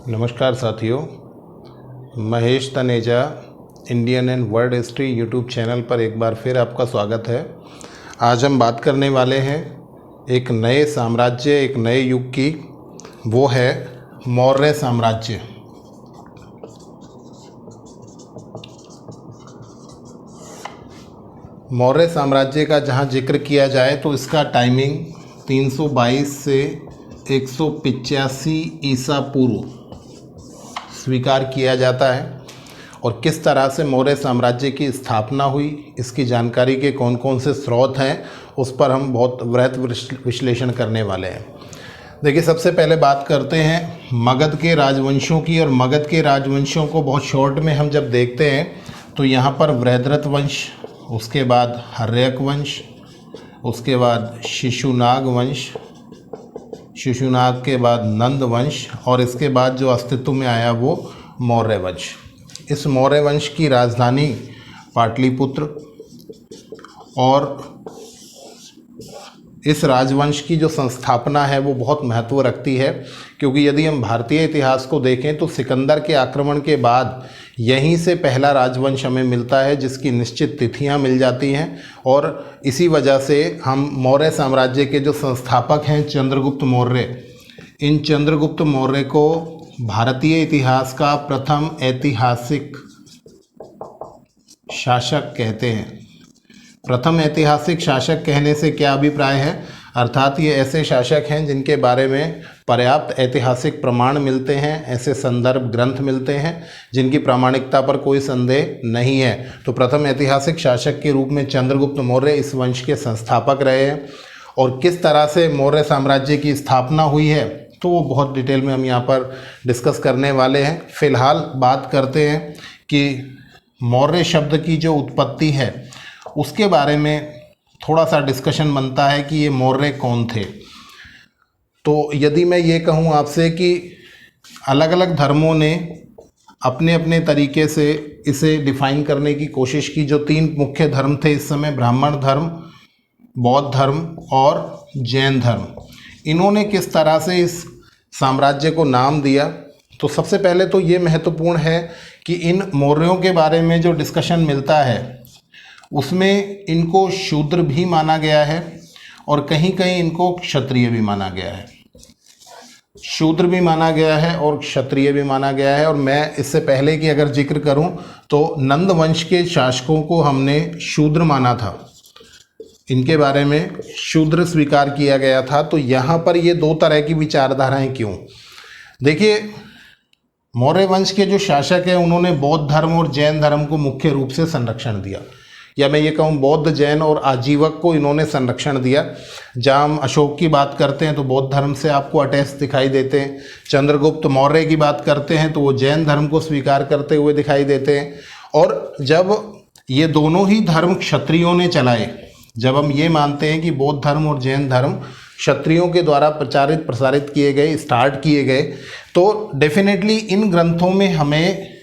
नमस्कार साथियों, Mahesh Taneja Indian and world history YouTube channel पर एक बार फिर आपका स्वागत है। आज हम बात करने वाले हैं एक नए साम्राज्य, एक नए युग की, वो है मौर्य साम्राज्य। मौर्य साम्राज्य का जहाँ जिक्र किया जाए तो इसका टाइमिंग 322 से 185 ईसा पूर्व स्वीकार किया जाता है। और किस तरह से मौर्य साम्राज्य की स्थापना हुई, इसकी जानकारी के कौन कौन से स्रोत हैं, उस पर हम बहुत वृहद विश्लेषण करने वाले हैं। देखिए, सबसे पहले बात करते हैं मगध के राजवंशों की। और मगध के राजवंशों को बहुत शॉर्ट में हम जब देखते हैं तो यहाँ पर वृहद्रथ वंश, उसके बाद हर्यक वंश, उसके बाद शिशुनाग वंश, शिशुनाग के बाद नंद वंश, और इसके बाद जो अस्तित्व में आया वो मौर्य वंश। इस मौर्य वंश की राजधानी पाटलिपुत्र, और इस राजवंश की जो संस्थापना है वो बहुत महत्व रखती है, क्योंकि यदि हम भारतीय इतिहास को देखें तो सिकंदर के आक्रमण के बाद यहीं से पहला राजवंश हमें मिलता है, जिसकी निश्चित तिथियां मिल जाती हैं। और इसी वजह से हम मौर्य साम्राज्य के जो संस्थापक हैं चंद्रगुप्त मौर्य, इन चंद्रगुप्त मौर्य को भारतीय इतिहास का प्रथम ऐतिहासिक शासक कहते हैं। प्रथम ऐतिहासिक शासक कहने से क्या अभिप्राय है, अर्थात ये ऐसे शासक हैं जिनके बारे में पर्याप्त ऐतिहासिक प्रमाण मिलते हैं, ऐसे संदर्भ ग्रंथ मिलते हैं जिनकी प्रामाणिकता पर कोई संदेह नहीं है। तो प्रथम ऐतिहासिक शासक के रूप में चंद्रगुप्त मौर्य इस वंश के संस्थापक रहे हैं। और किस तरह से मौर्य साम्राज्य की स्थापना हुई है तो वो बहुत डिटेल में हम यहाँ पर डिस्कस करने वाले हैं। फिलहाल बात करते हैं कि मौर्य शब्द की जो उत्पत्ति है उसके बारे में थोड़ा सा डिस्कशन बनता है कि ये मौर्य कौन थे। तो यदि मैं ये कहूँ आपसे कि अलग अलग धर्मों ने अपने अपने तरीके से इसे डिफाइन करने की कोशिश की। जो तीन मुख्य धर्म थे इस समय, ब्राह्मण धर्म, बौद्ध धर्म और जैन धर्म, इन्होंने किस तरह से इस साम्राज्य को नाम दिया। तो सबसे पहले तो ये महत्वपूर्ण है कि इन मौर्यों के बारे में जो डिस्कशन मिलता है उसमें इनको शूद्र भी माना गया है और कहीं कहीं इनको क्षत्रिय भी माना गया है। शूद्र भी माना गया है और क्षत्रिय भी माना गया है। और मैं इससे पहले कि अगर जिक्र करूं तो नंद वंश के शासकों को हमने शूद्र माना था, इनके बारे में शूद्र स्वीकार किया गया था। तो यहाँ पर ये दो तरह की विचारधाराएं क्यों? देखिए, मौर्य वंश के जो शासक हैं उन्होंने बौद्ध धर्म और जैन धर्म को मुख्य रूप से संरक्षण दिया, या मैं ये कहूँ बौद्ध, जैन और आजीवक को इन्होंने संरक्षण दिया। जहाँ हम अशोक की बात करते हैं तो बौद्ध धर्म से आपको अटैच दिखाई देते हैं। चंद्रगुप्त मौर्य की बात करते हैं तो वो जैन धर्म को स्वीकार करते हुए दिखाई देते हैं। और जब ये दोनों ही धर्म क्षत्रियों ने चलाए, जब हम ये मानते हैं कि बौद्ध धर्म और जैन धर्म क्षत्रियों के द्वारा प्रचारित प्रसारित किए गए, स्टार्ट किए गए, तो डेफिनेटली इन ग्रंथों में हमें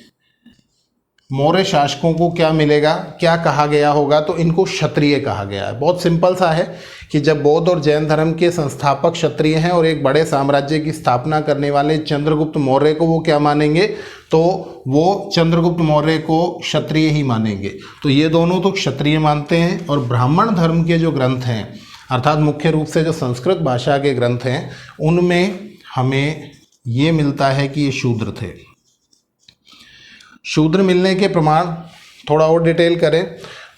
मौर्य शासकों को क्या मिलेगा, क्या कहा गया होगा, तो इनको क्षत्रिय कहा गया है। बहुत सिंपल सा है कि जब बौद्ध और जैन धर्म के संस्थापक क्षत्रिय हैं और एक बड़े साम्राज्य की स्थापना करने वाले चंद्रगुप्त मौर्य को वो क्या मानेंगे, तो वो चंद्रगुप्त मौर्य को क्षत्रिय ही मानेंगे। तो ये दोनों तो क्षत्रिय मानते हैं। और ब्राह्मण धर्म के जो ग्रंथ हैं, अर्थात मुख्य रूप से जो संस्कृत भाषा के ग्रंथ हैं, उनमें हमें ये मिलता है कि ये शूद्र थे। शूद्र मिलने के प्रमाण थोड़ा और डिटेल करें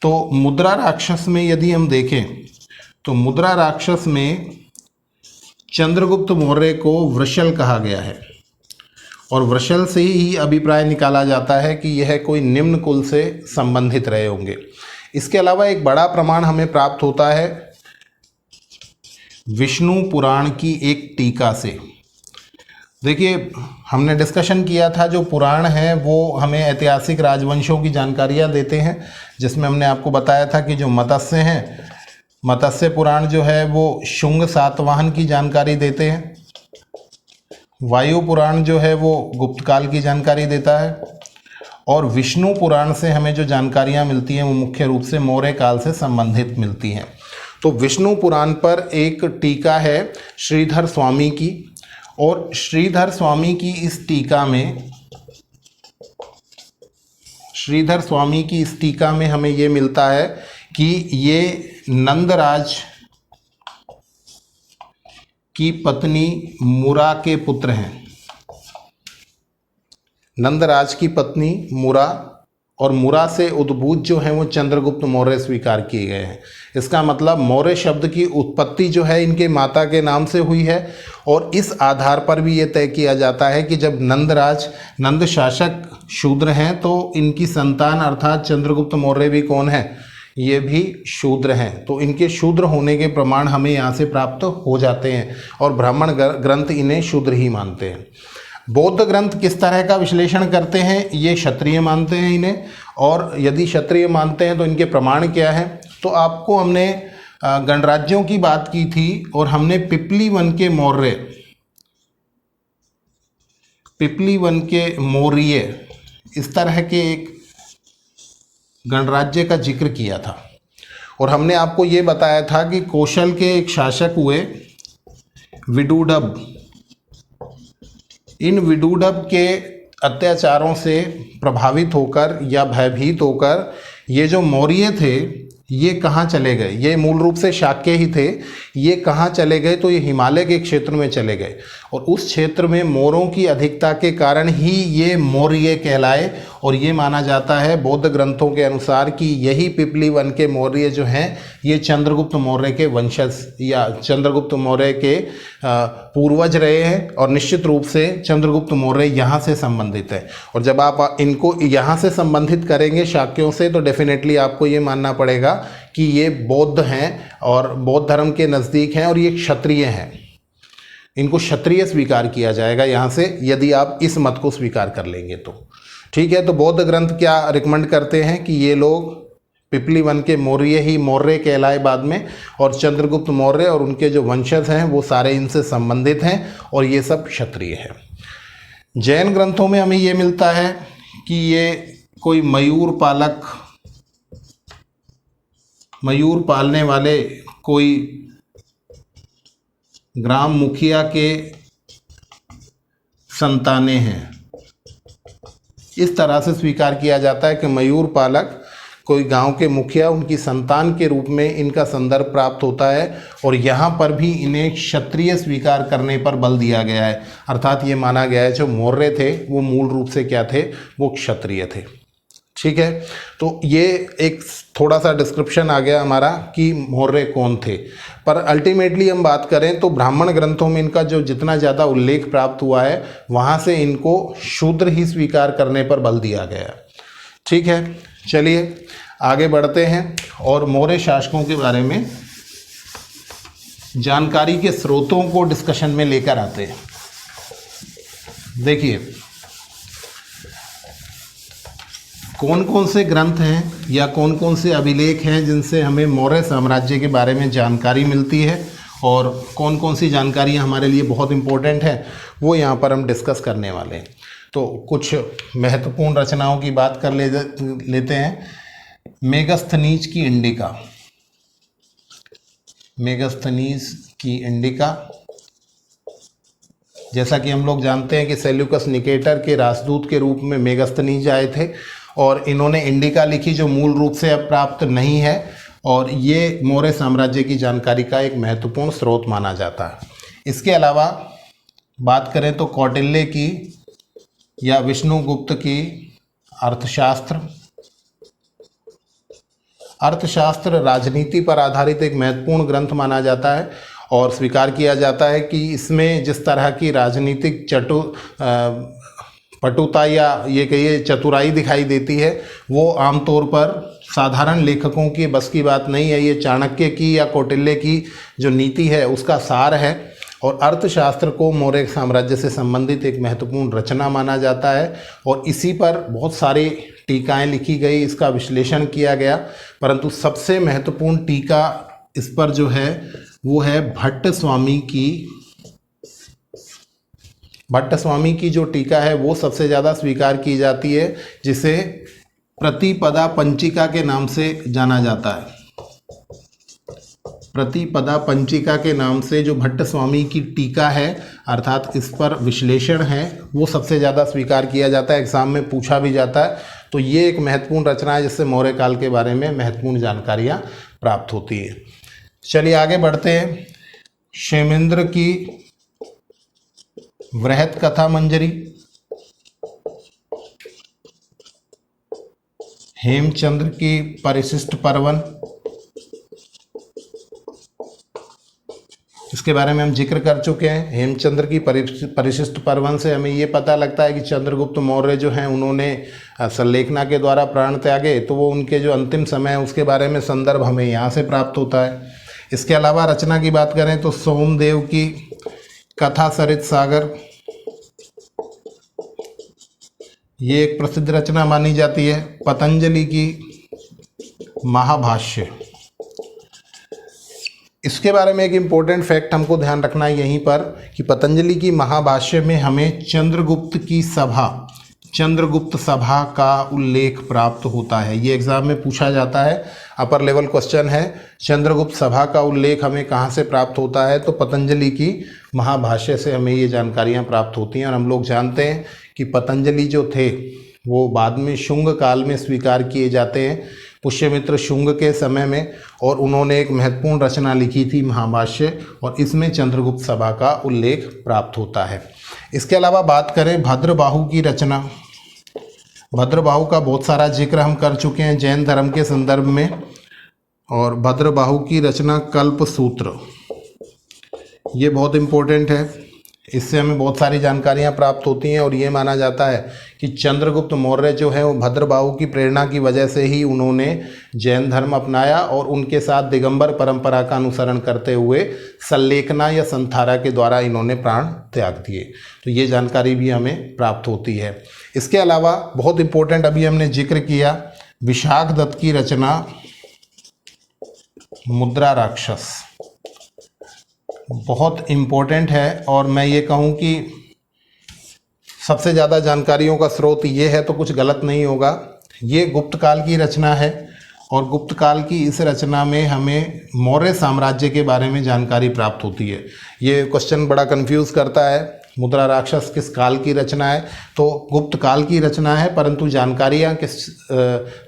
तो मुद्रा राक्षस में यदि हम देखें तो मुद्रा राक्षस में चंद्रगुप्त मौर्य को वृषल कहा गया है। और वृषल से ही अभिप्राय निकाला जाता है कि यह कोई निम्न कुल से संबंधित रहे होंगे। इसके अलावा एक बड़ा प्रमाण हमें प्राप्त होता है विष्णु पुराण की एक टीका से। देखिए, हमने डिस्कशन किया था जो पुराण है वो हमें ऐतिहासिक राजवंशों की जानकारियाँ देते हैं, जिसमें हमने आपको बताया था कि जो मत्स्य हैं, मत्स्य पुराण जो है वो शुंग सातवाहन की जानकारी देते हैं। वायु पुराण जो है वो गुप्त काल की जानकारी देता है। और विष्णु पुराण से हमें जो जानकारियाँ मिलती हैं वो मुख्य रूप से मौर्य काल से संबंधित मिलती हैं। तो विष्णु पुराण पर एक टीका है श्रीधर स्वामी की, और श्रीधर स्वामी की इस टीका में हमें ये मिलता है कि ये नंदराज की पत्नी मुरा के पुत्र हैं। नंदराज की पत्नी मुरा, और मुरा से उद्भूत जो है वो चंद्रगुप्त मौर्य स्वीकार किए गए हैं। इसका मतलब मौर्य शब्द की उत्पत्ति जो है इनके माता के नाम से हुई है, और इस आधार पर भी ये तय किया जाता है कि जब नंद शासक शूद्र हैं तो इनकी संतान अर्थात चंद्रगुप्त मौर्य भी कौन है, ये भी शूद्र हैं। तो इनके शूद्र होने के प्रमाण हमें यहाँ से प्राप्त हो जाते हैं, और ब्राह्मण ग्रंथ इन्हें शूद्र ही मानते हैं। बौद्ध ग्रंथ किस तरह का विश्लेषण करते हैं, ये क्षत्रिय मानते हैं इन्हें, और यदि क्षत्रिय मानते हैं तो इनके प्रमाण क्या है। तो आपको हमने गणराज्यों की बात की थी, और हमने पिपली वन के मौर्य इस तरह के एक गणराज्य का जिक्र किया था, और हमने आपको ये बताया था कि कौशल के एक शासक हुए विदुडब। इन विदुडब के अत्याचारों से प्रभावित होकर या भयभीत होकर ये जो मौर्य थे ये कहाँ चले गए, ये मूल रूप से शाक्य ही थे, ये कहाँ चले गए, तो ये हिमालय के क्षेत्र में चले गए, और उस क्षेत्र में मोरों की अधिकता के कारण ही ये मौर्य कहलाए। और ये माना जाता है बौद्ध ग्रंथों के अनुसार कि यही पिपली वन के मौर्य जो हैं ये चंद्रगुप्त मौर्य के वंशज या चंद्रगुप्त मौर्य के पूर्वज रहे हैं, और निश्चित रूप से चंद्रगुप्त मौर्य यहाँ से संबंधित है। और जब आप इनको यहाँ से संबंधित करेंगे शाक्यों से, तो डेफिनेटली आपको ये मानना पड़ेगा कि ये बौद्ध हैं और बौद्ध धर्म के नज़दीक हैं, और ये क्षत्रिय हैं। इनको क्षत्रिय स्वीकार किया जाएगा यहाँ से, यदि आप इस मत को स्वीकार कर लेंगे तो ठीक है। तो बौद्ध ग्रंथ क्या रिकमेंड करते हैं कि ये लोग पिपली वन के मौर्य ही मौर्य कहलाए बाद में, और चंद्रगुप्त मौर्य और उनके जो वंशज हैं वो सारे इनसे संबंधित हैं, और ये सब क्षत्रिय हैं। जैन ग्रंथों में हमें ये मिलता है कि ये कोई मयूर पालने वाले कोई ग्राम मुखिया के संतानें हैं। इस तरह से स्वीकार किया जाता है कि मयूर पालक कोई गांव के मुखिया, उनकी संतान के रूप में इनका संदर्भ प्राप्त होता है, और यहाँ पर भी इन्हें क्षत्रिय स्वीकार करने पर बल दिया गया है। अर्थात ये माना गया है जो मौर्य थे वो मूल रूप से क्या थे, वो क्षत्रिय थे। ठीक है, तो ये एक थोड़ा सा डिस्क्रिप्शन आ गया हमारा कि मौर्य कौन थे। पर अल्टीमेटली हम बात करें तो ब्राह्मण ग्रंथों में इनका जो जितना ज़्यादा उल्लेख प्राप्त हुआ है वहाँ से इनको शूद्र ही स्वीकार करने पर बल दिया गया। ठीक है, चलिए आगे बढ़ते हैं और मौर्य शासकों के बारे में जानकारी के स्रोतों को डिस्कशन में लेकर आते हैं। देखिए कौन कौन से ग्रंथ हैं या कौन कौन से अभिलेख हैं जिनसे हमें मौर्य साम्राज्य के बारे में जानकारी मिलती है, और कौन कौन सी जानकारियाँ हमारे लिए बहुत इम्पोर्टेंट हैं वो यहाँ पर हम डिस्कस करने वाले हैं। तो कुछ महत्वपूर्ण रचनाओं की बात कर लेते हैं। मेगस्थनीज की इंडिका, जैसा कि हम लोग जानते हैं कि सेल्यूकस निकेटर के राजदूत के रूप में मेगस्थनीज आए थे, और इन्होंने इंडिका लिखी जो मूल रूप से अब प्राप्त नहीं है, और ये मौर्य साम्राज्य की जानकारी का एक महत्वपूर्ण स्रोत माना जाता है। इसके अलावा बात करें तो कौटिल्य की या विष्णुगुप्त की अर्थशास्त्र राजनीति पर आधारित एक महत्वपूर्ण ग्रंथ माना जाता है, और स्वीकार किया जाता है कि इसमें जिस तरह की राजनीतिक पटुता या ये कहिए चतुराई दिखाई देती है वो आमतौर पर साधारण लेखकों की बस की बात नहीं है। ये चाणक्य की या कौटिल्य की जो नीति है उसका सार है, और अर्थशास्त्र को मौर्य साम्राज्य से संबंधित एक महत्वपूर्ण रचना माना जाता है, और इसी पर बहुत सारी टीकाएं लिखी गई, इसका विश्लेषण किया गया। परंतु सबसे महत्वपूर्ण टीका इस पर जो है वो है भट्ट स्वामी की जो टीका है वो सबसे ज़्यादा स्वीकार की जाती है, जिसे प्रतिपदा पंचिका के नाम से जाना जाता है। प्रतिपदा पंचिका के नाम से जो भट्ट स्वामी की टीका है, अर्थात इस पर विश्लेषण है, वो सबसे ज़्यादा स्वीकार किया जाता है, एग्जाम में पूछा भी जाता है। तो ये एक महत्वपूर्ण रचना है जिससे मौर्य काल के बारे में महत्वपूर्ण जानकारियाँ प्राप्त होती है। चलिए आगे बढ़ते हैं। क्षेमेंद्र की वृहत कथा मंजरी, हेमचंद्र की परिशिष्ट पर्वन, इसके बारे में हम जिक्र कर चुके हैं। हेमचंद्र की परिशिष्ट पर्वन से हमें ये पता लगता है कि चंद्रगुप्त मौर्य जो हैं उन्होंने सल्लेखना के द्वारा प्राण त्यागे, तो वो उनके जो अंतिम समय है उसके बारे में संदर्भ हमें यहाँ से प्राप्त होता है। इसके अलावा रचना की बात करें तो सोमदेव की कथा सरित सागर, ये एक प्रसिद्ध रचना मानी जाती है। पतंजलि की महाभाष्य, इसके बारे में एक इम्पोर्टेंट फैक्ट हमको ध्यान रखना है यहीं पर कि पतंजलि की महाभाष्य में हमें चंद्रगुप्त की सभा, चंद्रगुप्त सभा का उल्लेख प्राप्त होता है। ये एग्जाम में पूछा जाता है, अपर लेवल क्वेश्चन है। चंद्रगुप्त सभा का उल्लेख हमें कहाँ से प्राप्त होता है, तो पतंजलि की महाभाष्य से हमें ये जानकारियाँ प्राप्त होती हैं। और हम लोग जानते हैं कि पतंजलि जो थे वो बाद में शुंग काल में स्वीकार किए जाते हैं, पुष्यमित्र शुंग के समय में, और उन्होंने एक महत्वपूर्ण रचना लिखी थी महाभाष्य, और इसमें चंद्रगुप्त सभा का उल्लेख प्राप्त होता है। इसके अलावा बात करें भद्रबाहु की रचना, भद्रबाहु का बहुत सारा जिक्र हम कर चुके हैं जैन धर्म के संदर्भ में। और भद्रबाहु की रचना कल्पसूत्र, ये बहुत इम्पोर्टेंट है, इससे हमें बहुत सारी जानकारियाँ प्राप्त होती हैं। और ये माना जाता है कि चंद्रगुप्त मौर्य जो है वो भद्रबाहु की प्रेरणा की वजह से ही उन्होंने जैन धर्म अपनाया, और उनके साथ दिगंबर परंपरा का अनुसरण करते हुए सल्लेखना या संथारा के द्वारा इन्होंने प्राण त्याग दिए। तो ये जानकारी भी हमें प्राप्त होती है। इसके अलावा बहुत इम्पोर्टेंट अभी हमने जिक्र किया विशाख दत्त की रचना मुद्रा राक्षस, बहुत इम्पोर्टेंट है। और मैं ये कहूँ कि सबसे ज़्यादा जानकारियों का स्रोत ये है तो कुछ गलत नहीं होगा। ये गुप्त काल की रचना है, और गुप्त काल की इस रचना में हमें मौर्य साम्राज्य के बारे में जानकारी प्राप्त होती है। ये क्वेश्चन बड़ा कंफ्यूज करता है, मुद्रा राक्षस किस काल की रचना है, तो गुप्त काल की रचना है, परंतु जानकारियाँ किस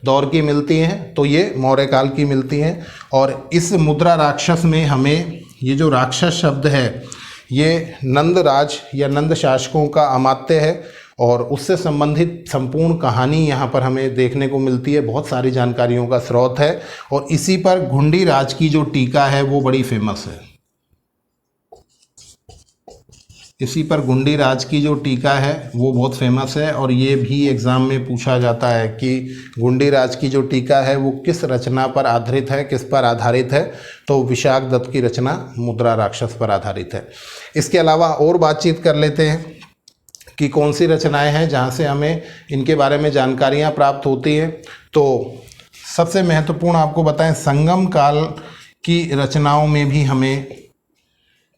दौर की मिलती हैं, तो ये मौर्य काल की मिलती हैं। और इस मुद्रा राक्षस में हमें ये जो राक्षस शब्द है ये नंद राज या नंद शासकों का अमात्य है, और उससे संबंधित संपूर्ण कहानी यहाँ पर हमें देखने को मिलती है। बहुत सारी जानकारियों का स्रोत है, और इसी पर घुंडी राज की जो टीका है वो बड़ी फेमस है। इसी पर घुंडी राज की जो टीका है वो बहुत फेमस है, और ये भी एग्ज़ाम में पूछा जाता है कि घुंडी राज की जो टीका है वो किस रचना पर आधारित है, किस पर आधारित है, तो विशाख दत्त की रचना मुद्रा राक्षस पर आधारित है। इसके अलावा और बातचीत कर लेते हैं कि कौन सी रचनाएं हैं जहाँ से हमें इनके बारे में जानकारियाँ प्राप्त होती हैं। तो सबसे महत्वपूर्ण आपको बताएं, संगम काल की रचनाओं में भी हमें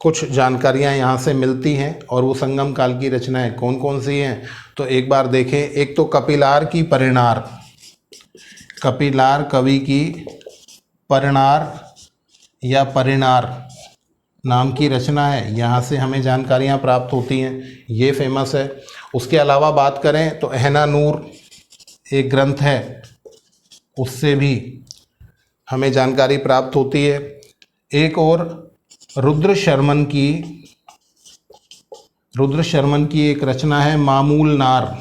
कुछ जानकारियाँ यहाँ से मिलती हैं, और वो संगम काल की रचनाएं कौन कौन सी हैं तो एक बार देखें। एक तो कपिलार की परिणार, कपिलार कवि की परिणार या परिणार नाम की रचना है, यहाँ से हमें जानकारियाँ प्राप्त होती हैं, ये फेमस है। उसके अलावा बात करें तो अहनानूर एक ग्रंथ है, उससे भी हमें जानकारी प्राप्त होती है। एक और रुद्र शर्मन की एक रचना है मामूल नार,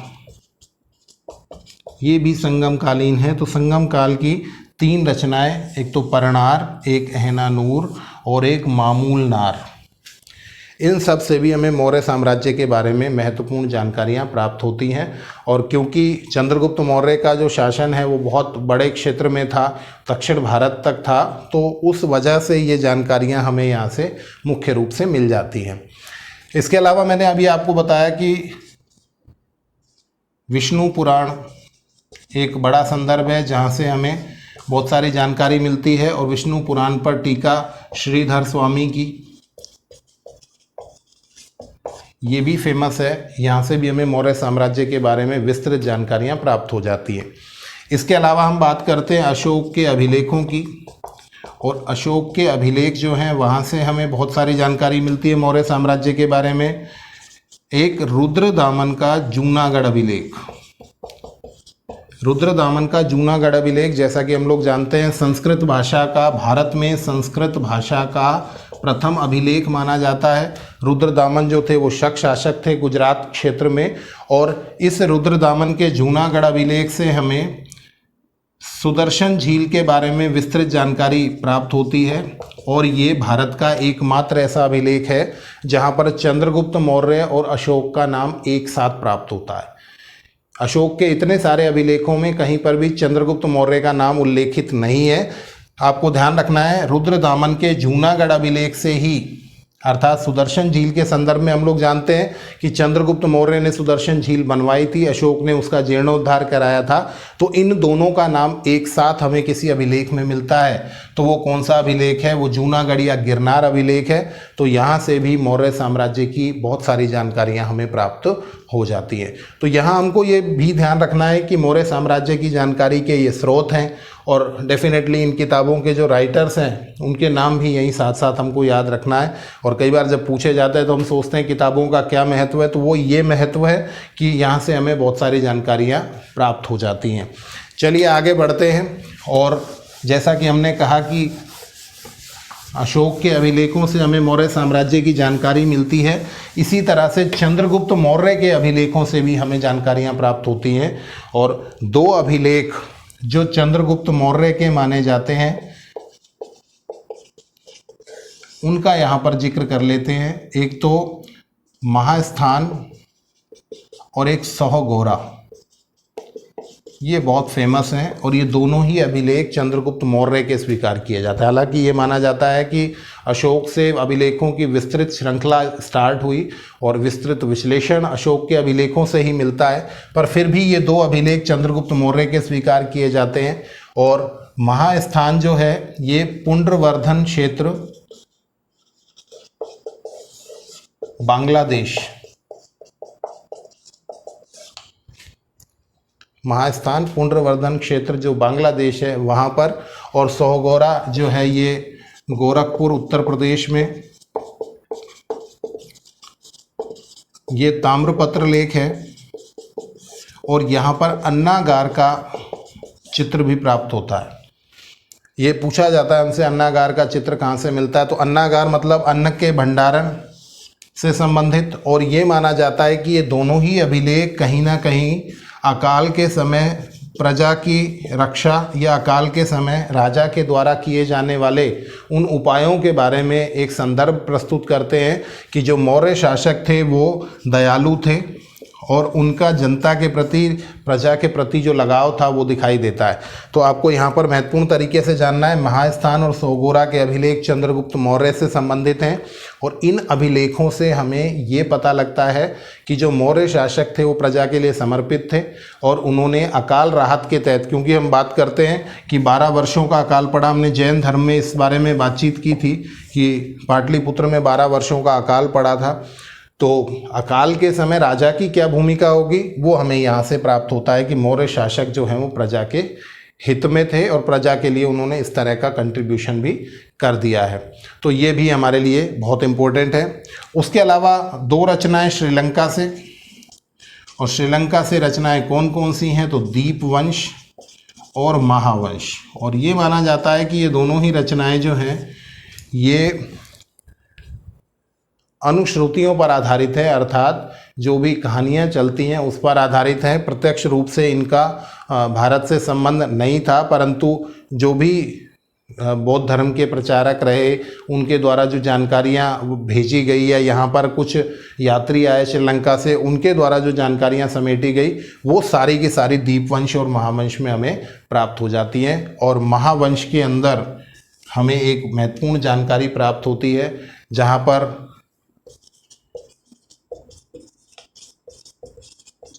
ये भी संगम कालीन है। तो संगम काल की 3 रचनाएं, एक तो परनार, एक अहनानूर और एक मामूल नार, इन सब से भी हमें मौर्य साम्राज्य के बारे में महत्वपूर्ण जानकारियां प्राप्त होती हैं। और क्योंकि चंद्रगुप्त मौर्य का जो शासन है वो बहुत बड़े क्षेत्र में था, दक्षिण भारत तक था, तो उस वजह से ये जानकारियां हमें यहाँ से मुख्य रूप से मिल जाती हैं। इसके अलावा मैंने अभी आपको बताया कि विष्णु पुराण एक बड़ा संदर्भ है जहाँ से हमें बहुत सारी जानकारी मिलती है, और विष्णु पुराण पर टीका श्रीधर स्वामी की ये भी फेमस है, यहाँ से भी हमें मौर्य साम्राज्य के बारे में विस्तृत जानकारियाँ प्राप्त हो जाती हैं। इसके अलावा हम बात करते हैं अशोक के अभिलेखों की। और अशोक के अभिलेख जो हैं वहाँ से हमें बहुत सारी जानकारी मिलती है मौर्य साम्राज्य के बारे में। एक रुद्रदामन का जूनागढ़ अभिलेख, रुद्रदामन का जूनागढ़ अभिलेख, जैसा कि हम लोग जानते हैं संस्कृत भाषा का, भारत में संस्कृत भाषा का प्रथम अभिलेख माना जाता है। रुद्रदामन जो थे वो शक शासक थे गुजरात क्षेत्र में, और इस रुद्रदामन के जूनागढ़ अभिलेख से हमें सुदर्शन झील के बारे में विस्तृत जानकारी प्राप्त होती है। और ये भारत का एकमात्र ऐसा अभिलेख है जहाँ पर चंद्रगुप्त मौर्य और अशोक का नाम एक साथ प्राप्त होता है। अशोक के इतने सारे अभिलेखों में कहीं पर भी चंद्रगुप्त मौर्य का नाम उल्लेखित नहीं है। आपको ध्यान रखना है, रुद्रदामन के जूनागढ़ अभिलेख से ही, अर्थात सुदर्शन झील के संदर्भ में हम लोग जानते हैं कि चंद्रगुप्त मौर्य ने सुदर्शन झील बनवाई थी, अशोक ने उसका जीर्णोद्धार कराया था। तो इन दोनों का नाम एक साथ हमें किसी अभिलेख में मिलता है, तो वो कौन सा अभिलेख है? वो जूनागढ़ या गिरनार अभिलेख है। तो यहाँ से भी मौर्य साम्राज्य की बहुत सारी जानकारियाँ हमें प्राप्त हो जाती हैं। तो यहाँ हमको ये भी ध्यान रखना है कि मौर्य साम्राज्य की जानकारी के ये स्रोत हैं, और डेफिनेटली इन किताबों के जो राइटर्स हैं उनके नाम भी यहीं साथ साथ हमको याद रखना है। और कई बार जब पूछे जाते हैं तो हम सोचते हैं किताबों का क्या महत्व है, तो वो ये महत्व है कि यहाँ से हमें बहुत सारी जानकारियाँ प्राप्त हो जाती हैं। चलिए आगे बढ़ते हैं। और जैसा कि हमने कहा कि अशोक के अभिलेखों से हमें मौर्य साम्राज्य की जानकारी मिलती है, इसी तरह से चंद्रगुप्त मौर्य के अभिलेखों से भी हमें जानकारियाँ प्राप्त होती हैं। और दो अभिलेख जो चंद्रगुप्त मौर्य के माने जाते हैं उनका यहाँ पर जिक्र कर लेते हैं। एक तो महास्थान और एक सौगोरा, ये बहुत फेमस हैं और ये दोनों ही अभिलेख चंद्रगुप्त मौर्य के स्वीकार किए जाते हैं। हालांकि ये माना जाता है कि अशोक से अभिलेखों की विस्तृत श्रृंखला स्टार्ट हुई और विस्तृत विश्लेषण अशोक के अभिलेखों से ही मिलता है, पर फिर भी ये दो अभिलेख चंद्रगुप्त मौर्य के स्वीकार किए जाते हैं। और महास्थान जो है ये पुंड्रवर्धन क्षेत्र, बांग्लादेश, महास्थान पुंड्रवर्धन क्षेत्र जो बांग्लादेश है वहाँ पर, और सौगोरा जो है ये गोरखपुर उत्तर प्रदेश में, ये ताम्रपत्र लेख है। और यहाँ पर अन्नागार का चित्र भी प्राप्त होता है। ये पूछा जाता है हमसे अन्नागार का चित्र कहाँ से मिलता है, तो अन्नागार मतलब अन्न के भंडारण से संबंधित। और ये माना जाता है कि ये दोनों ही अभिलेख कहीं ना कहीं अकाल के समय प्रजा की रक्षा या अकाल के समय राजा के द्वारा किए जाने वाले उन उपायों के बारे में एक संदर्भ प्रस्तुत करते हैं कि जो मौर्य शासक थे वो दयालु थे और उनका जनता के प्रति, प्रजा के प्रति जो लगाव था वो दिखाई देता है। तो आपको यहाँ पर महत्वपूर्ण तरीके से जानना है, महास्थान और सौगोरा के अभिलेख चंद्रगुप्त मौर्य से संबंधित हैं। और इन अभिलेखों से हमें ये पता लगता है कि जो मौर्य शासक थे वो प्रजा के लिए समर्पित थे और उन्होंने अकाल राहत के तहत, क्योंकि हम बात करते हैं कि 12 वर्षों का अकाल पड़ा, हमने जैन धर्म में इस बारे में बातचीत की थी कि पाटलिपुत्र में 12 वर्षों का अकाल पड़ा था। तो अकाल के समय राजा की क्या भूमिका होगी वो हमें यहाँ से प्राप्त होता है कि मौर्य शासक जो हैं वो प्रजा के हित में थे और प्रजा के लिए उन्होंने इस तरह का कंट्रीब्यूशन भी कर दिया है। तो ये भी हमारे लिए बहुत इम्पोर्टेंट है। उसके अलावा 2 रचनाएं श्रीलंका से, और श्रीलंका से रचनाएं कौन कौन सी हैं, तो दीपवंश और महावंश। और ये माना जाता है कि ये दोनों ही रचनाएं जो हैं ये अनुश्रुतियों पर आधारित है, अर्थात जो भी कहानियाँ चलती हैं उस पर आधारित है। प्रत्यक्ष रूप से इनका भारत से संबंध नहीं था, परंतु जो भी बौद्ध धर्म के प्रचारक रहे उनके द्वारा जो जानकारियाँ भेजी गई या यहाँ पर कुछ यात्री आए श्रीलंका से, उनके द्वारा जो जानकारियाँ समेटी गई वो सारी की सारी दीपवंश और महावंश में हमें प्राप्त हो जाती हैं। और महावंश के अंदर हमें एक महत्वपूर्ण जानकारी प्राप्त होती है जहाँ पर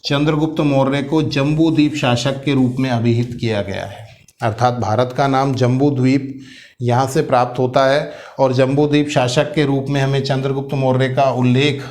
चंद्रगुप्त मौर्य को जम्बू द्वीप शासक के रूप में अभिहित किया गया है, अर्थात भारत का नाम जम्बू द्वीप यहाँ से प्राप्त होता है। और जम्बू द्वीप शासक के रूप में हमें चंद्रगुप्त मौर्य का उल्लेख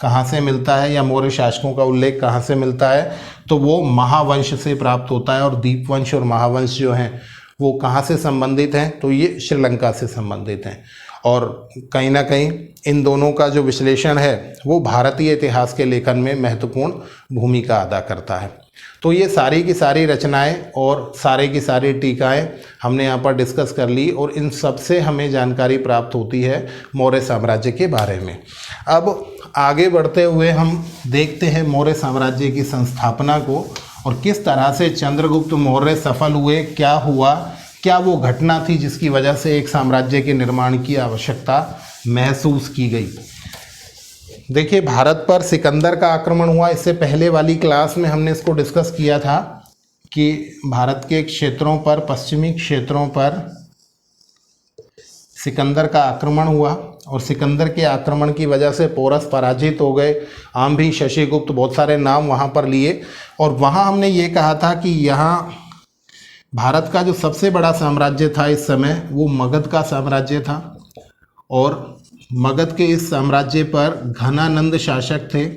कहाँ से मिलता है या मौर्य शासकों का उल्लेख कहाँ से मिलता है, तो वो महावंश से प्राप्त होता है। और दीपवंश और महावंश जो हैं वो कहाँ से संबंधित हैं, तो ये श्रीलंका से संबंधित हैं। और कहीं ना कहीं इन दोनों का जो विश्लेषण है वो भारतीय इतिहास के लेखन में महत्वपूर्ण भूमिका अदा करता है। तो ये सारी की सारी रचनाएं और सारे की सारी टीकाएं हमने यहाँ पर डिस्कस कर ली और इन सब से हमें जानकारी प्राप्त होती है मौर्य साम्राज्य के बारे में। अब आगे बढ़ते हुए हम देखते हैं मौर्य साम्राज्य की संस्थापना को और किस तरह से चंद्रगुप्त मौर्य सफल हुए, क्या हुआ, क्या वो घटना थी जिसकी वजह से एक साम्राज्य के निर्माण की आवश्यकता महसूस की गई। देखिए, भारत पर सिकंदर का आक्रमण हुआ। इससे पहले वाली क्लास में हमने इसको डिस्कस किया था कि भारत के क्षेत्रों पर, पश्चिमी क्षेत्रों पर सिकंदर का आक्रमण हुआ और सिकंदर के आक्रमण की वजह से पोरस पराजित हो गए। आम्भी, शशिगुप्त, बहुत सारे नाम वहाँ पर लिए और वहाँ हमने ये कहा था कि यहाँ भारत का जो सबसे बड़ा साम्राज्य था इस समय वो मगध का साम्राज्य था और मगध के इस साम्राज्य पर घनानंद शासक थे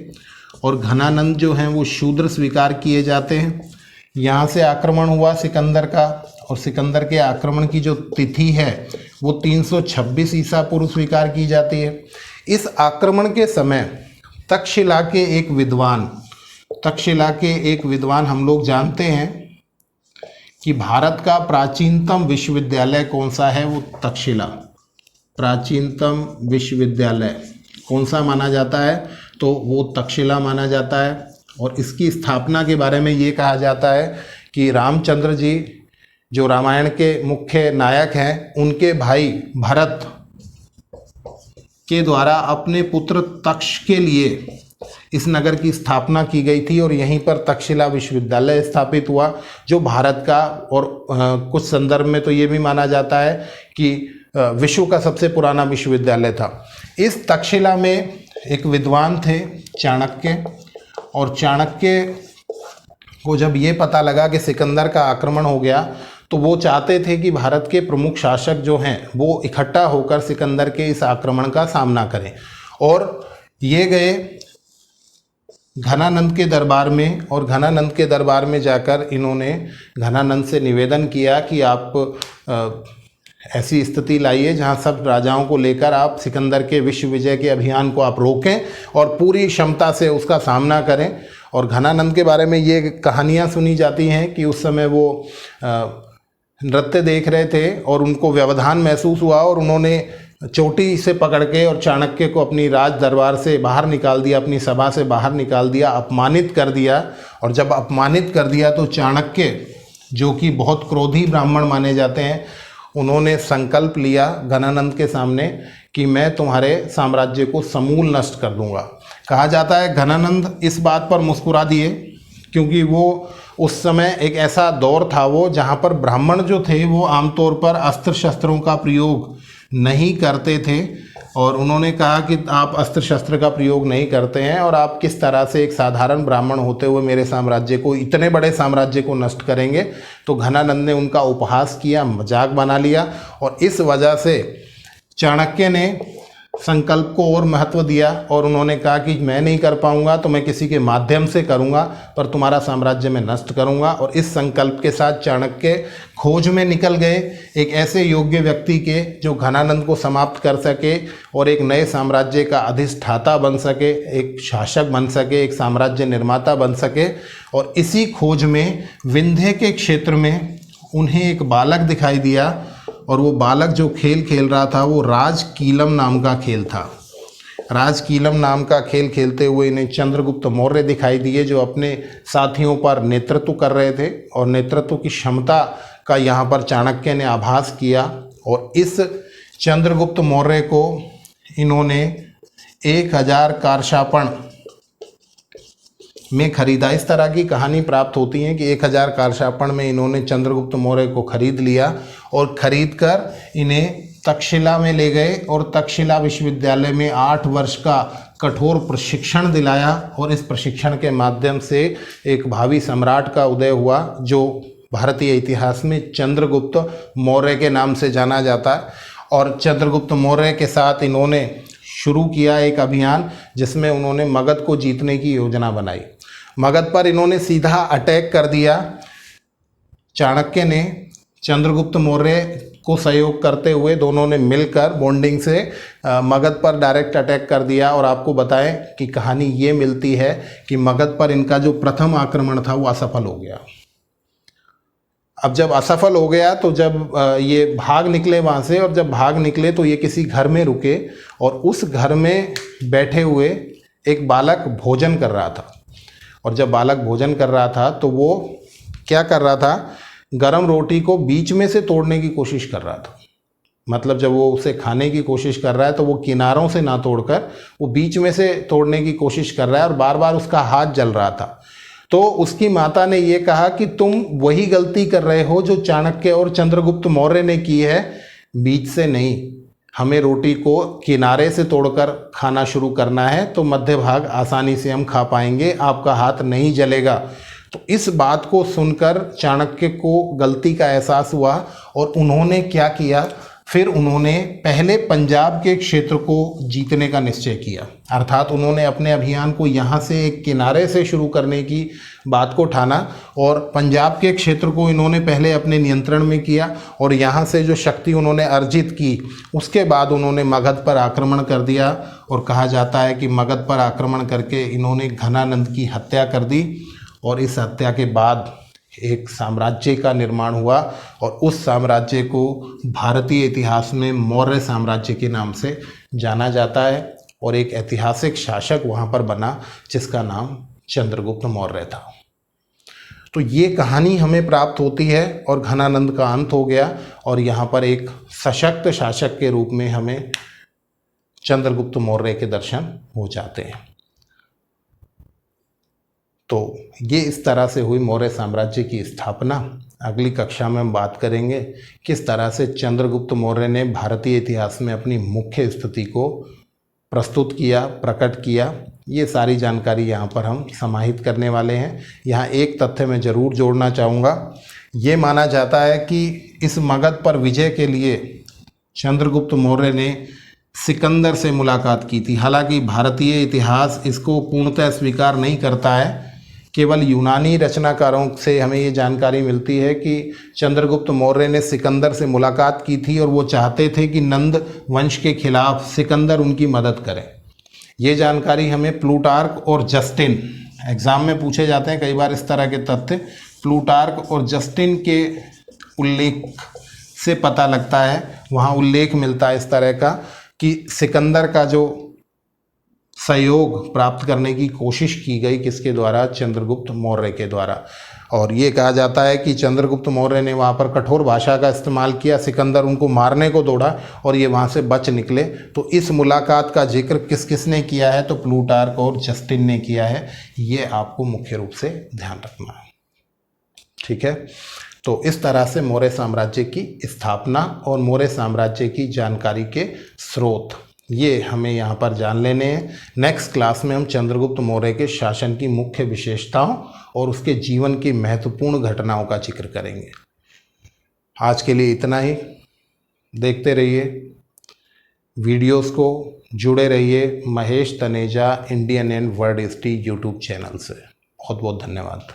और घनानंद जो हैं वो शूद्र स्वीकार किए जाते हैं। यहाँ से आक्रमण हुआ सिकंदर का और सिकंदर के आक्रमण की जो तिथि है वो 326 ईसा पूर्व स्वीकार की जाती है। इस आक्रमण के समय तक्षशिला के एक विद्वान हम लोग जानते हैं कि भारत का प्राचीनतम विश्वविद्यालय कौन सा है, वो तक्षशिला। प्राचीनतम विश्वविद्यालय कौन सा माना जाता है, तो वो तक्षशिला माना जाता है। और इसकी स्थापना के बारे में ये कहा जाता है कि रामचंद्र जी जो रामायण के मुख्य नायक हैं, उनके भाई भरत के द्वारा अपने पुत्र तक्ष के लिए इस नगर की स्थापना की गई थी और यहीं पर तक्षशिला विश्वविद्यालय स्थापित हुआ, जो भारत का और कुछ संदर्भ में तो ये भी माना जाता है कि विश्व का सबसे पुराना विश्वविद्यालय था। इस तक्षशिला में एक विद्वान थे चाणक्य, और चाणक्य को जब ये पता लगा कि सिकंदर का आक्रमण हो गया तो वो चाहते थे कि भारत के प्रमुख शासक जो हैं वो इकट्ठा होकर सिकंदर के इस आक्रमण का सामना करें। और ये गए घनानंद के दरबार में और घनानंद के दरबार में जाकर इन्होंने घनानंद से निवेदन किया कि आप ऐसी स्थिति लाइए जहां सब राजाओं को लेकर आप सिकंदर के विश्व विजय के अभियान को आप रोकें और पूरी क्षमता से उसका सामना करें। और घनानंद के बारे में ये कहानियां सुनी जाती हैं कि उस समय वो नृत्य देख रहे थे और उनको व्यवधान महसूस हुआ और उन्होंने चोटी से पकड़ के और चाणक्य को अपनी राज दरबार से बाहर निकाल दिया, अपनी सभा से बाहर निकाल दिया, अपमानित कर दिया। और जब अपमानित कर दिया तो चाणक्य, जो कि बहुत क्रोधी ब्राह्मण माने जाते हैं, उन्होंने संकल्प लिया घनानंद के सामने कि मैं तुम्हारे साम्राज्य को समूल नष्ट कर दूंगा। कहा जाता है घनानंद इस बात पर मुस्कुरा दिए क्योंकि वो उस समय एक ऐसा दौर था वो जहाँ पर ब्राह्मण जो थे वो आमतौर पर अस्त्र शस्त्रों का प्रयोग नहीं करते थे। और उन्होंने कहा कि आप अस्त्र शस्त्र का प्रयोग नहीं करते हैं और आप किस तरह से एक साधारण ब्राह्मण होते हुए मेरे साम्राज्य को, इतने बड़े साम्राज्य को नष्ट करेंगे। तो घनानंद ने उनका उपहास किया, मजाक बना लिया और इस वजह से चाणक्य ने संकल्प को और महत्व दिया और उन्होंने कहा कि मैं नहीं कर पाऊंगा तो मैं किसी के माध्यम से करूंगा, पर तुम्हारा साम्राज्य मैं नष्ट करूंगा। और इस संकल्प के साथ चाणक्य खोज में निकल गए एक ऐसे योग्य व्यक्ति के जो घनानंद को समाप्त कर सके और एक नए साम्राज्य का अधिष्ठाता बन सके, एक शासक बन सके, एक साम्राज्य निर्माता बन सके। और इसी खोज में विंध्य के क्षेत्र में उन्हें एक बालक दिखाई दिया और वो बालक जो खेल खेल रहा था वो राजकीलम नाम का खेल था। राजकीलम नाम का खेल खेलते हुए इन्हें चंद्रगुप्त मौर्य दिखाई दिए, जो अपने साथियों पर नेतृत्व कर रहे थे और नेतृत्व की क्षमता का यहाँ पर चाणक्य ने आभास किया। और इस चंद्रगुप्त मौर्य को इन्होंने 1000 कारशापण में खरीदा। इस तरह की कहानी प्राप्त होती है कि 1000 कारशापण में इन्होंने चंद्रगुप्त मौर्य को खरीद लिया और खरीद कर इन्हें तक्षशिला में ले गए और तक्षशिला विश्वविद्यालय में 8 वर्ष का कठोर प्रशिक्षण दिलाया। और इस प्रशिक्षण के माध्यम से एक भावी सम्राट का उदय हुआ जो भारतीय इतिहास में चंद्रगुप्त मौर्य के नाम से जाना जाता है। और चंद्रगुप्त मौर्य के साथ इन्होंने शुरू किया एक अभियान जिसमें उन्होंने मगध को जीतने की योजना बनाई। मगध पर इन्होंने सीधा अटैक कर दिया चाणक्य ने। चंद्रगुप्त मौर्य को सहयोग करते हुए दोनों ने मिलकर बॉन्डिंग से मगध पर डायरेक्ट अटैक कर दिया। और आपको बताएं कि कहानी ये मिलती है कि मगध पर इनका जो प्रथम आक्रमण था वो असफल हो गया। अब जब असफल हो गया तो जब ये भाग निकले वहाँ से, और जब भाग निकले तो ये किसी घर में रुके, और उस घर में बैठे हुए एक बालक भोजन कर रहा था। और जब बालक भोजन कर रहा था तो वो क्या कर रहा था, गरम रोटी को बीच में से तोड़ने की कोशिश कर रहा था। मतलब जब वो उसे खाने की कोशिश कर रहा है तो वो किनारों से ना तोड़कर वो बीच में से तोड़ने की कोशिश कर रहा है, और बार बार उसका हाथ जल रहा था। तो उसकी माता ने ये कहा कि तुम वही गलती कर रहे हो जो चाणक्य और चंद्रगुप्त मौर्य ने की है, बीच से नहीं, हमें रोटी को किनारे से तोड़कर खाना शुरू करना है, तो मध्य भाग आसानी से हम खा पाएंगे, आपका हाथ नहीं जलेगा। तो इस बात को सुनकर चाणक्य को गलती का एहसास हुआ, और उन्होंने क्या किया, फिर उन्होंने पहले पंजाब के क्षेत्र को जीतने का निश्चय किया। अर्थात उन्होंने अपने अभियान को यहाँ से एक किनारे से शुरू करने की बात को ठाना, और पंजाब के क्षेत्र को इन्होंने पहले अपने नियंत्रण में किया, और यहाँ से जो शक्ति उन्होंने अर्जित की उसके बाद उन्होंने मगध पर आक्रमण कर दिया। और कहा जाता है कि मगध पर आक्रमण करके इन्होंने घनानंद की हत्या कर दी, और इस हत्या के बाद एक साम्राज्य का निर्माण हुआ, और उस साम्राज्य को भारतीय इतिहास में मौर्य साम्राज्य के नाम से जाना जाता है। और एक ऐतिहासिक शासक वहाँ पर बना जिसका नाम चंद्रगुप्त मौर्य था। तो ये कहानी हमें प्राप्त होती है, और घनानंद का अंत हो गया, और यहाँ पर एक सशक्त शासक के रूप में हमें चंद्रगुप्त मौर्य के दर्शन हो जाते हैं। तो ये इस तरह से हुई मौर्य साम्राज्य की स्थापना। अगली कक्षा में हम बात करेंगे किस तरह से चंद्रगुप्त मौर्य ने भारतीय इतिहास में अपनी मुख्य स्थिति को प्रस्तुत किया, प्रकट किया। ये सारी जानकारी यहाँ पर हम समाहित करने वाले हैं। यहाँ एक तथ्य मैं ज़रूर जोड़ना चाहूँगा। ये माना जाता है कि इस मगध पर विजय के लिए चंद्रगुप्त मौर्य ने सिकंदर से मुलाकात की थी। हालांकि भारतीय इतिहास इसको पूर्णतः स्वीकार नहीं करता है। केवल यूनानी रचनाकारों से हमें ये जानकारी मिलती है कि चंद्रगुप्त मौर्य ने सिकंदर से मुलाकात की थी, और वो चाहते थे कि नंद वंश के खिलाफ सिकंदर उनकी मदद करें। ये जानकारी हमें प्लूटार्क और जस्टिन, एग्ज़ाम में पूछे जाते हैं कई बार इस तरह के तथ्य, प्लूटार्क और जस्टिन के उल्लेख से पता लगता है। वहाँ उल्लेख मिलता है इस तरह का कि सिकंदर का जो सहयोग प्राप्त करने की कोशिश की गई किसके द्वारा, चंद्रगुप्त मौर्य के द्वारा। और ये कहा जाता है कि चंद्रगुप्त मौर्य ने वहाँ पर कठोर भाषा का इस्तेमाल किया, सिकंदर उनको मारने को दौड़ा और ये वहाँ से बच निकले। तो इस मुलाकात का जिक्र किस किसने किया है, तो प्लूटार्क और जस्टिन ने किया है। ये आपको मुख्य रूप से ध्यान रखना है, ठीक है। तो इस तरह से मौर्य साम्राज्य की स्थापना और मौर्य साम्राज्य की जानकारी के स्रोत ये हमें यहाँ पर जान लेने हैं। नेक्स्ट क्लास में हम चंद्रगुप्त मौर्य के शासन की मुख्य विशेषताओं और उसके जीवन की महत्वपूर्ण घटनाओं का जिक्र करेंगे। आज के लिए इतना ही। देखते रहिए वीडियोस को, जुड़े रहिए Mahesh Taneja Indian and world history YouTube channel से। बहुत बहुत धन्यवाद।